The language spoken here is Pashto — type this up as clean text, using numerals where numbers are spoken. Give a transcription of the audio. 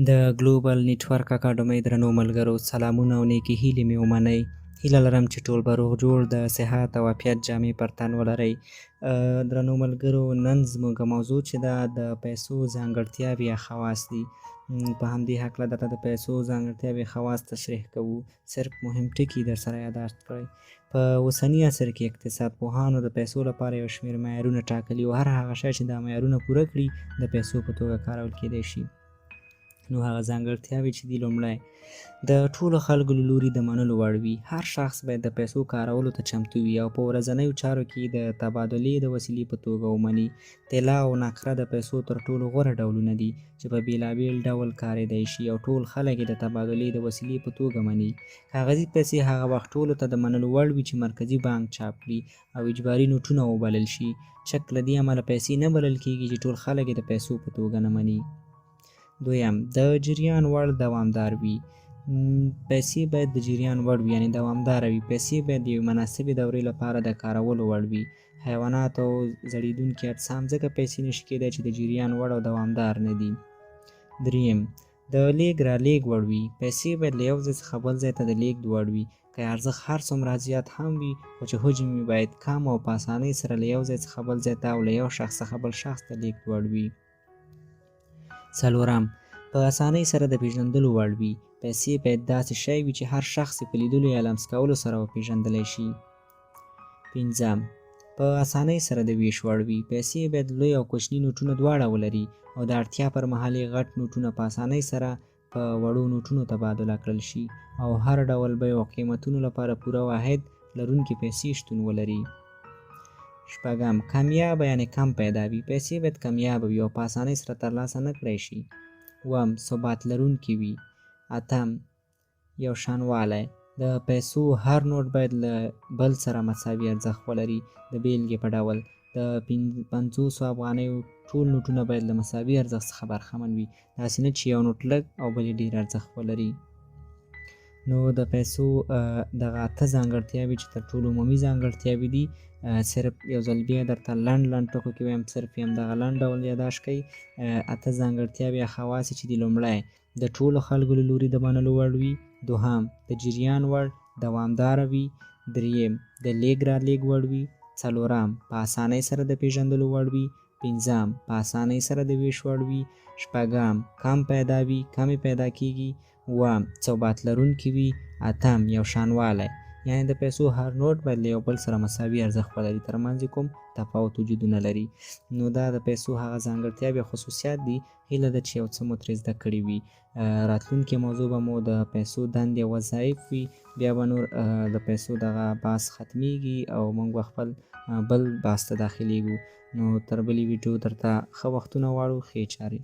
د ګلوبل نیټورک اکاډمۍ درنو ملګرو، سلامونه او نیکې هیلې مې ومنئ. هیله لرم چې ټول به روغ جوړ د صحت او عافیت جامې پر تن ولرئ. درنو ملګرو، نن زموږ موضوع چې ده د پیسو ځانګړتیاوې یا خواص دي. په همدې هکله درته د پیسو ځانګړتیاوې خواص تشریح کوو. صرف مهم ټکي در سره یاداشت کړئ. په اوسني عصر کې اقتصاد پوهانو د پیسو لپاره یو شمېر معیارونه ټاکلي او هر هغه شی چې دا معیارونه پوره کړي د پیسو په توګه کارول کیدی شي. نو هغه ځانګړتیاوې چې دي، لومړی د ټولو خلکو له لوري د منلو وړ وي. هر شخص باید د پیسو کارولو ته چمتو وي او په ورځنیو چارو کې د تبادلې د وسیلې په توګه ومني. طلا او نقره د پیسو تر ټولو غوره ډولونه دي چې په بېلابېل ډول کارېدی شي او ټول خلک یې د تبادلې د وسیلې په توګه مني. کاغذي پیسې هغه وخت ټولو ته د منلو وړ وي چې مرکزي بانک چاپ کړي او اجباري نوټونه وبلل شي. چک له دې امله پیسې نه بلل کېږي چې ټول خلک یې د پیسو په توګه نه مني. دویم، د جریان وړ دوامدار وي. پیسې باید د جریان وړ وي، یعنې دوامداره وي. پیسې باید د یوې مناسبې دورې لپاره د کارولو وړ وي. حیوانات او زړېدونکي اجسام ځکه پیسې نشي کېدای چې د جریان وړ او دوامدار نه دي. دریم، د لیږ رالېږ وړ وي. پیسې باید له یو ځای څخه بل ځای ته د لیږد وړ وي. که ارزښت هر څومره زیات هم وي، خو چې حجم یې باید کم او په اسانۍ سره له یو ځای څخه بل ځای ته او له یو شخص څخه بل شخص ته لیږد وړ وي. څلورم، په اسانۍ سره د پیژندلو وړ وي. پیسې باید داسې شی وي چې هر شخص یې په لیدلو یا لمس کولو سره وپېژندلی شي. پنځم، په اسانۍ سره د ویش وړ وي. پیسې باید لوی او کوچني نوټونه دواړه ولري او د اړتیا پر مهال یې غټ نوټونه په اسانۍ سره په وړو نوټونو تبادله کړل شي او هر ډول بیو او قیمتونو لپاره پوره واحد لرونکي پیسې شتون ولري. شپږم، کمیابه یعنې کم پیدا وي. پیسې باید کمیابه وي او په اسانۍ سره ترلاسه نه کړای شي. اووم، ثبات لرونکي وي. اتم، یو شانوالی. د پیسو هر نوټ باید له بل سره مساوي ارزښت ولري. د بیلګې په ډول د 50 افغانیو ټول نوټونه باید له مساوي ارزښت څخه برخمن وي. داسې نه چې یو نوټ لږ او بل یې ډېر ارزښت ولري. نو د پیسو دغه 8 ځانګړتیاوې چې تر ټولو عمومي ځانګړتیاوې دي، صرف یو ځل بیا درته لنډ ټکو کې وایم، صرف یې همدغه لنډ ډول یاداشت کړئ. 8 ځانګړتیاوې یا خواص چې دي، لومړی د ټولو خلکو له لوري د منلو وړ وي. دوهم، د جریان وړ دوامداره وي. دریم، د لیږ رالېږ وړ وي. څلورم، په اسانۍ سره د پیژندلو وړ وي. پنځم، په اسانۍ سره د ویش وړ وي. شپږم، کم پیدا وي، کمې پیدا کېږي. اووم، ثبات لرونکي وي. اتم، یو شانوالی، یعنې د پیسو هر نوټ باید له یو بل سره مساوي ارزښت ولري، ترمنځ یې کوم تفاوت وجود نه لري. نو دا د پیسو هغه ځانګړتیاوې او خصوصیات دي. هیله ده چې یو څه مو ترې زده کړي وي. راتلونکې موضوع به مو د پیسو دندې او وظایف وي. بیا به نور د پیسو دغه بحث ختمیږي او موږ به خپل بل بحث ته داخلیږو. نو تر بلې ویډیو درته ښه وختونه غواړو. ښې چارې.